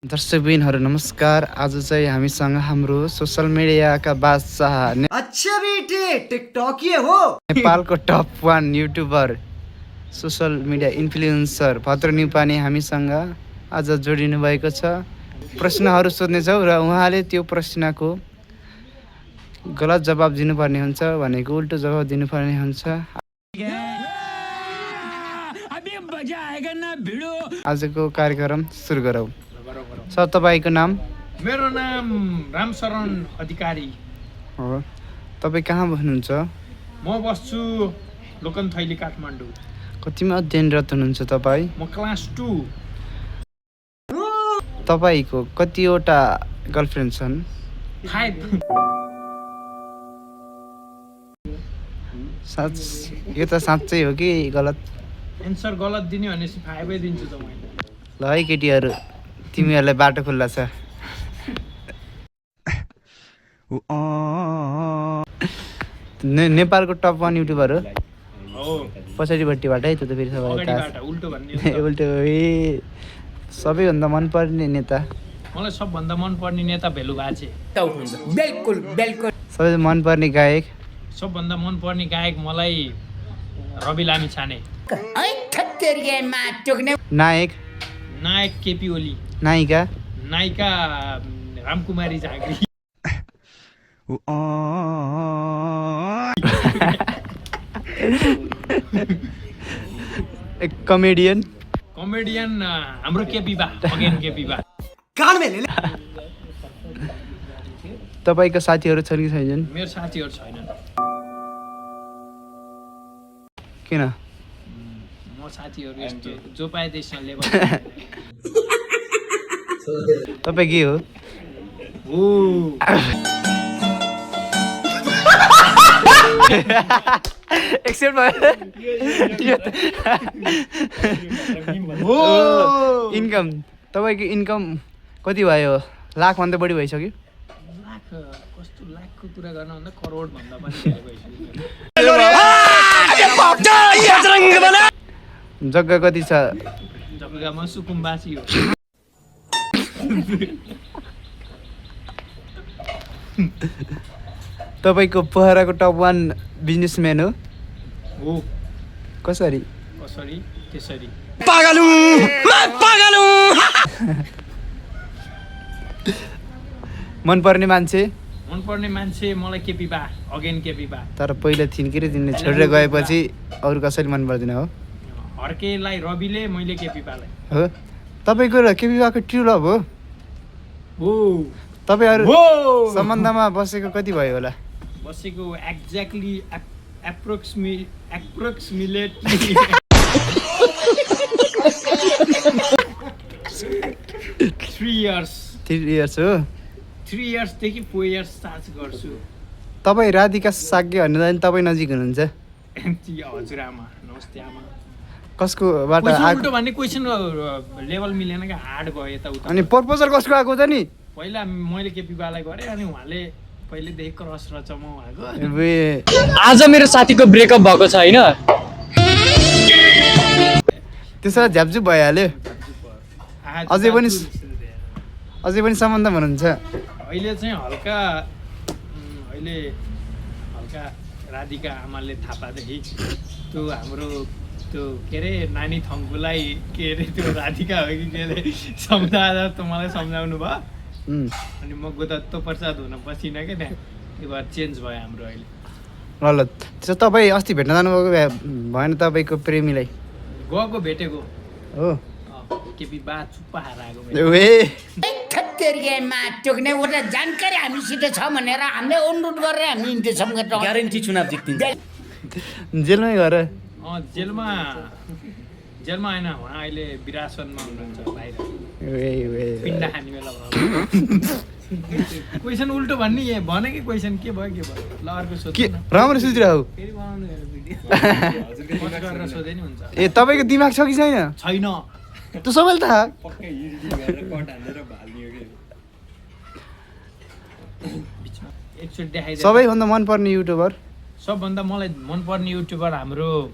दर्शकबिनहरू नमस्कार। आज चाहिँ हामीसँग हाम्रो सोसल मिडियाका बादशाह अच्छा बेटे टिकटॉकी हो नेपालको top 1 YouTuber social media influencer भद्र न्युपाने हामीसँग आज जोडिनु भएको छ। प्रश्नहरू सोध्नेछौँ र उहाँले त्यो प्रश्नको गलत जवाब दिनुपर्ने हुन्छ भनेको उल्टो जवाब दिनुपर्ने हुन्छ। आजको कार्यक्रम सुरु गरौँ। सर, तपाईँको नाम? मेरो नाम रामशरण अधिकारी हो। तपाईँ कहाँ बस्नुहुन्छ? म बस्छु लोकनथैली काठमाडौँ। कतिमा अध्ययनरत हुनुहुन्छ तपाईँ? म क्लास 2। तपाईँको कतिवटा गर्लफ्रेन्ड छन्? 5। यो त साँच्चै हो कि गलत? एन्सर गलत दिने भनेपछि 5 दिन्छु त मैले। ल है केटीहरू, तिमीहरूलाई बाटो खुल्ला छ। नेपालको टप 1 युट्युबर हो। पछाडिपट्टिबाट है, त्यो त फेरि सबैलाई अगाडिबाट उल्टो भन्ने उल्टो। सबैभन्दा मनपर्ने नेता? मलाई सबभन्दा मनपर्ने नेता भेलु बाजे। बिल्कुल बिल्कुल। सबैभन्दा मनपर्ने गायक? सबभन्दा मनपर्ने गायक मलाई रवि लामिछाने। नायक? नायक केपी ओली। नायिका? नायिका रामकुमारी झाँक्री। कमेडियन? कमेडियन हाम्रो केपी बा, अगेन केपी बा। तपाईँको साथीहरू छन् कि छैनन्? मेरो साथीहरू छैनन्। किन? म साथीहरू यस्तो जो पाए त्यसमा लेबर। तपाईँ के हो? एक्सेप्ट भयो। इन्कम? तपाईँको इन्कम कति भयो? लाखभन्दा बढी भइसक्यो? लाख कस्तो लाखको कुरा गर्न भन्दा करोड भन्दा पनि धेरै भइसक्यो। जग्गा कति छ? जग्गामा सुकुम्बासी हो। तपाईँको पोखराको टप 1 बिजनेसम्यान हो? हो। कसरी? कसरी? त्यसरी। मनपर्ने मान्छे? मनपर्ने मान्छे मलाई केपी बा, अगेन केपी बा। तर पहिला थिइन के रे, तिनले छोडेर गएपछि अरू कसैले मन पर्दैन हो? हर्केलाई रविले, मैले केपी बालाई। हो। तपाईँको र केपी बाको ट्रु लभ हो? हो। तपाईँहरू सम्बन्धमा बसेको कति भयो होला? बसेको एक्ज्याक्टली एप्रोक्सिमेटली 3 इयर्स। 3 इयर्स हो? 3 इयर्सदेखि 4 इयर्स चार्ज गर्छु। तपाईँ राधिका साग्य भन्दा तपाईँ नजिक हुनुहुन्छ? हजुरआमा नमस्ते आमा। कसको बाट उल्टो भन्ने क्वेसन लेभल मिलेन क्या, हार्ड भयो यताउता। अनि प्रपोजल कसको आएको त नि? पहिला मैले केपी बालाई गरेँ, अनि उहाँले पहिलेदेखि क्रस रहेछ म उहाँको। आज मेरो साथीको ब्रेकअप भएको छ होइन? त्यसो झ्यापझुप भइहाल्यो। अझै पनि सम्बन्धमा हुनुहुन्छ? अहिले चाहिँ हल्का राधिका आमाले थाहा पाएदेखि त्यो हाम्रो त्यो के अरे नानी थङ्कुलाई के अरे त्यो राधिका हो कि के अरे सम्झाएर त मलाई सम्झाउनु भयो। अनि म गोदत्तो प्रसाद हुन पसिनँ क्या त्यहाँ। त्यो भएर चेन्ज भयो हाम्रो अहिले। ल त्यसो तपाईँ अस्ति भेट्न जानुभएको भएन तपाईँको प्रेमीलाई? गएको भेटेको हो। केपी बा चुप्पा हाराएको जानकारी हामीसित छ भनेर हामीले अनुरोध गरेर हामी हिँड्दैछौँ। ग्यारेन्टी चुनाव जित्दिन्छ। जेलमै गएर? जेलमा होइन, उहाँ अहिले विरासनमा हुनुहुन्छ बाहिर। पिण्डा खाने बेला भयो। क्वेसन उल्टो भन्ने भनेकै क्वेसन के भयो ल अर्को सोध्नु न। राम्रो सोचिरहेको फेरि बनाउनु गरेर सोधे नि हुन्छ। ए, तपाईँको दिमाग छ कि छैन? छैन। त्यो सबैले थाहा। एकचोटि देखाइदिए। सबैभन्दा मनपर्ने युट्युबर? सबभन्दा मलाई मनपर्ने युट्युबर हाम्रो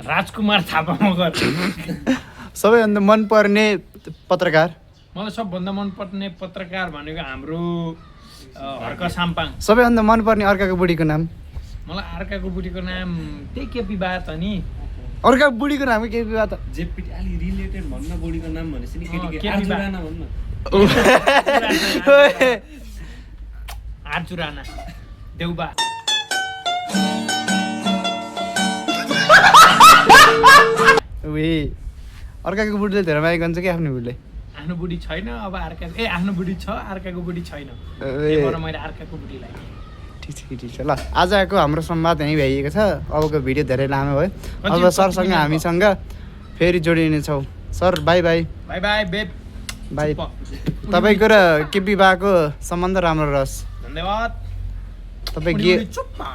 राजकुमार थापा मगर। सबैभन्दा मनपर्ने पत्रकार मलाई सबभन्दा मनपर्ने पत्रकार भनेको हाम्रो हर्क साम्पाङ। सबैभन्दा मनपर्ने अर्काको बुढीको नाम मलाई अर्काको बुढीको नाम त्यही केपी बा त नि। अर्काको बुढीको नाम के विवाह त जेपी अलि रिलेटेड भन्न बुढीको नाम भनेपछि नि केटी केटी आर्जु बा। राणा भन्न। आर्जु राणा देउबा। उही अर्काको बुढीले धेरै माया गर्छ कि आफ्नो बुढीले आफ्नो बुढी छैन अब अर्का आफ्नो बुढी छ अर्काको बुढी छैन ए। त्यही भएर मैले अर्काको बुढीलाई। ठिक छ ल आजको हाम्रो संवाद यहीँ भइएको छ। अबको भिडियो धेरै लामो भयो। अब सरसँग हामीसँग फेरि जोडिनेछौँ। Sir bye bye bye bye babe bye. तपाईँको र केपी बाको सम्बन्ध राम्रो रहोस्। धन्यवाद। तपाईँ गे चुप्पा